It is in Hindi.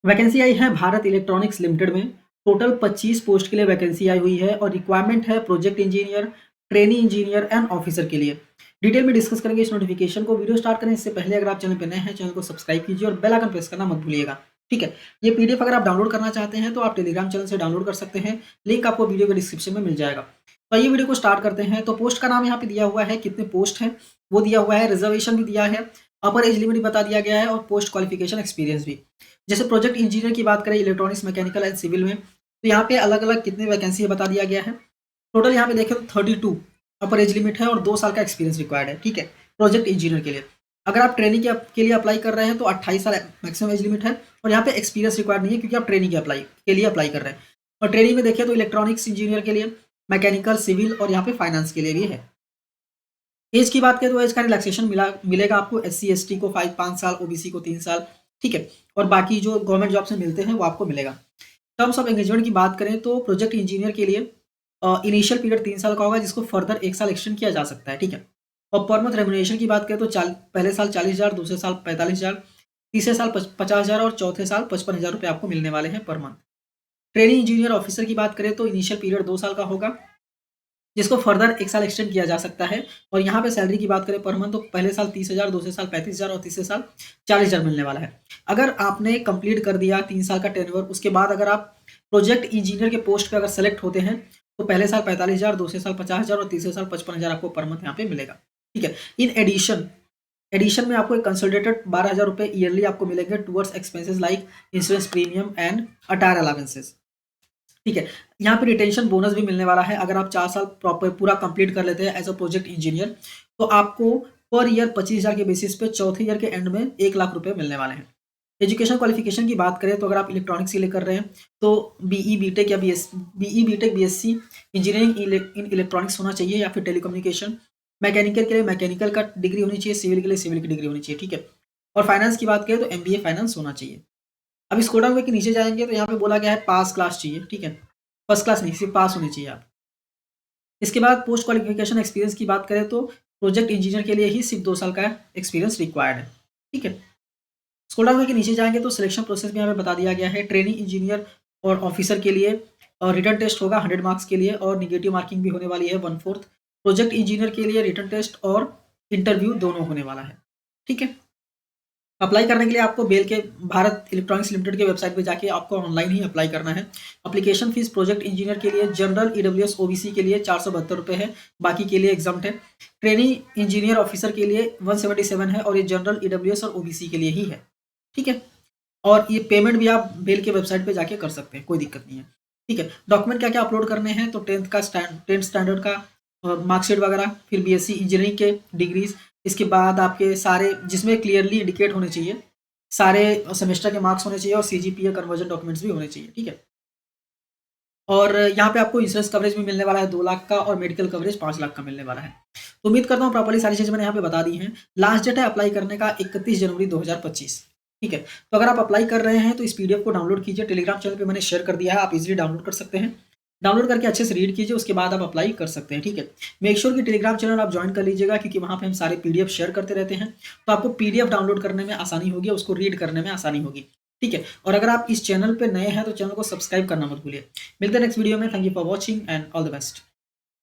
वैकेंसी आई है भारत इलेक्ट्रॉनिक्स लिमिटेड में। टोटल 25 पोस्ट के लिए वैकेंसी आई हुई है और रिक्वायरमेंट है project engineer, trainee engineer and officer के लिए। डिटेल में डिस्कस करेंगे इस नोटिफिकेशन को। वीडियो स्टार्ट करें इससे पहले अगर आप चैनल पर नए हैं, चैनल को सब्सक्राइब कीजिए और बेल आइकन प्रेस करना मत भूलिएगा। ठीक है, ये पीडीएफ अगर आप डाउनलोड करना चाहते हैं तो आप टेलीग्राम चैनल से डाउनलोड कर सकते हैं। लिंक आपको वीडियो के डिस्क्रिप्शन में मिल जाएगा। तो ये वीडियो को स्टार्ट करते हैं। तो पोस्ट का नाम यहाँ पे दिया हुआ है, कितने पोस्ट हैं वो दिया हुआ है, रिजर्वेशन भी दिया है, अपर एज लिमिट बता दिया गया है और पोस्ट क्वालिफिकेशन एक्सपीरियंस भी। जैसे प्रोजेक्ट इंजीनियर की बात करें इलेक्ट्रॉनिक्स, मैकेनिकल एंड सिविल में, तो यहाँ पे अलग अलग कितने वैकेंसी है बता दिया गया है। टोटल यहाँ पे देखें तो 32 अपर एज लिमिट है और 2 साल का एक्सपीरियंस रिक्वायर्ड है। ठीक है, प्रोजेक्ट इंजीनियर के लिए। अगर आप ट्रेनिंग के लिए अप्लाई कर रहे हैं तो 28 साल मैक्सिमम एज लिमिट है और यहाँ पे एक्सपीरियंस रिक्वायर्ड नहीं है क्योंकि आप ट्रेनिंग के लिए अप्लाई कर रहे हैं। और ट्रेनिंग में देखें तो इलेक्ट्रॉनिक्स इंजीनियर के लिए, मैकेनिकल, सिविल और यहाँ पे फाइनेंस के लिए भी है। एज की बात करें तो एज का रिलैक्सेशन मिलेगा आपको। SC ST को 5 साल, OBC को 3 साल। ठीक है, और बाकी जो गवर्नमेंट जॉब से मिलते हैं वो आपको मिलेगा। टर्म्स ऑफ एंगेजमेंट की बात करें तो प्रोजेक्ट इंजीनियर के लिए इनिशियल पीरियड 3 साल का होगा जिसको फर्दर 1 साल एक्सटेंड किया जा सकता है। ठीक है, और पर मंथ रेम्युनरेशन की बात करें तो पहले साल 40,000, दूसरे साल 45,000, तीसरे साल 50,000 और चौथे साल 55,000 रुपये आपको मिलने वाले हैं per month. Training engineer officer की बात करें तो इनिशियल पीरियड 2 साल का होगा जिसको फर्दर 1 साल एक्सटेंड किया जा सकता है। और यहाँ पे सैलरी की बात करें पर मंथ तो पहले साल 30,000, दूसरे साल 35,000 और तीसरे साल 40,000 मिलने वाला है। अगर आपने कंप्लीट कर दिया 3 साल का टेन्योर, उसके बाद अगर आप प्रोजेक्ट इंजीनियर के पोस्ट पे अगर सेलेक्ट होते हैं तो पहले साल 45,000, दूसरे साल 50,000 और तीसरे साल 55,000 आपको पर मंथ यहाँ पे मिलेगा। ठीक है, इन एडिशन में आपको एक कंसोलिडेटेड 12,000 रुपये ईयरली आपको मिलेंगे towards expenses like insurance premium and attire allowances. ठीक है, यहाँ पे रिटेंशन बोनस भी मिलने वाला है। अगर आप 4 साल प्रॉपर पूरा कंप्लीट कर लेते हैं एज अ प्रोजेक्ट इंजीनियर तो आपको पर ईयर 25,000 के बेसिस पे चौथे ईयर के एंड में 1 लाख रुपए मिलने वाले हैं। एजुकेशन क्वालिफिकेशन की बात करें तो अगर आप इलेक्ट्रॉनिक्स के लिए कर रहे हैं तो BE BTech या BE BTech BSc engineering in electronics होना चाहिए या फिर टेलीकम्युनिकेशन। मैकेनिकल के लिए मैकेनिकल का डिग्री होनी चाहिए, सिविल के लिए सिविल की डिग्री होनी चाहिए। ठीक है, और फाइनेंस की बात करें तो MBA फाइनेंस होना चाहिए। अब इस कोडा के नीचे जाएंगे तो यहाँ पे बोला गया है पास क्लास चाहिए। ठीक है, फर्स्ट क्लास नहीं, सिर्फ पास होनी चाहिए आप। इसके बाद पोस्ट क्वालिफिकेशन एक्सपीरियंस की बात करें तो प्रोजेक्ट इंजीनियर के लिए ही सिर्फ 2 साल का एक्सपीरियंस रिक्वायर्ड है। ठीक है, स्क्रॉल डाउन करके नीचे जाएंगे तो सिलेक्शन प्रोसेस भी हमें बता दिया गया है। ट्रेनिंग इंजीनियर और ऑफिसर के लिए रिटर्न टेस्ट होगा 100 मार्क्स के लिए और निगेटिव मार्किंग भी होने वाली है 1/4। प्रोजेक्ट इंजीनियर के लिए रिटर्न टेस्ट और इंटरव्यू दोनों होने वाला है। ठीक है, अप्लाई करने के लिए आपको बेल के भारत इलेक्ट्रॉनिक्स लिमिटेड के वेबसाइट पे जाके आपको ऑनलाइन ही अप्लाई करना है। एप्लीकेशन फीस प्रोजेक्ट इंजीनियर के लिए जनरल, EWS, OBC के लिए 472 रुपये है, बाकी के लिए एग्जाम है। ट्रेनिंग इंजीनियर ऑफिसर के लिए 177 है और ये जनरल, EWS और OBC के लिए ही है। ठीक है, और ये पेमेंट भी आप बेल के वेबसाइट पे जाके कर सकते हैं, कोई दिक्कत नहीं है। ठीक है, डॉक्यूमेंट क्या क्या अपलोड करने हैं तो 10th स्टैंडर्ड का मार्कशीट वगैरह, फिर BSc इंजीनियरिंग के डिग्रीज, इसके बाद आपके सारे जिसमें क्लियरली इंडिकेट होने चाहिए, सारे सेमेस्टर के मार्क्स होने चाहिए और CGPA कन्वर्जन डॉक्यूमेंट्स भी होने चाहिए। ठीक है, और यहाँ पे आपको इंश्योरेंस कवरेज भी मिलने वाला है 2 लाख का और मेडिकल कवरेज 5 लाख का मिलने वाला है। तो उम्मीद करता हूँ प्रॉपर्ली सारी चीज़ें मैंने यहाँ पे बता दी हैं। लास्ट डेट है अप्लाई करने का 31 जनवरी 2025। ठीक है, तो अगर आप अप्लाई कर रहे हैं तो इस PDF को डाउनलोड कीजिए। टेलीग्राम चैनल पे मैंने शेयर कर दिया है, आप इजीली डाउनलोड कर सकते हैं। डाउनलोड करके अच्छे से रीड कीजिए, उसके बाद आप अप्लाई कर सकते हैं। ठीक है, मेक श्योर कि टेलीग्राम चैनल आप ज्वाइन कर लीजिएगा क्योंकि वहाँ पे हम सारे PDF शेयर करते रहते हैं। तो आपको PDF डाउनलोड करने में आसानी होगी, उसको रीड करने में आसानी होगी। ठीक है, और अगर आप इस चैनल पे नए हैं तो चैनल को सब्सक्राइब करना मत भूलिए। मिलते हैं नेक्स्ट वीडियो में। Thank you for watching and all the best.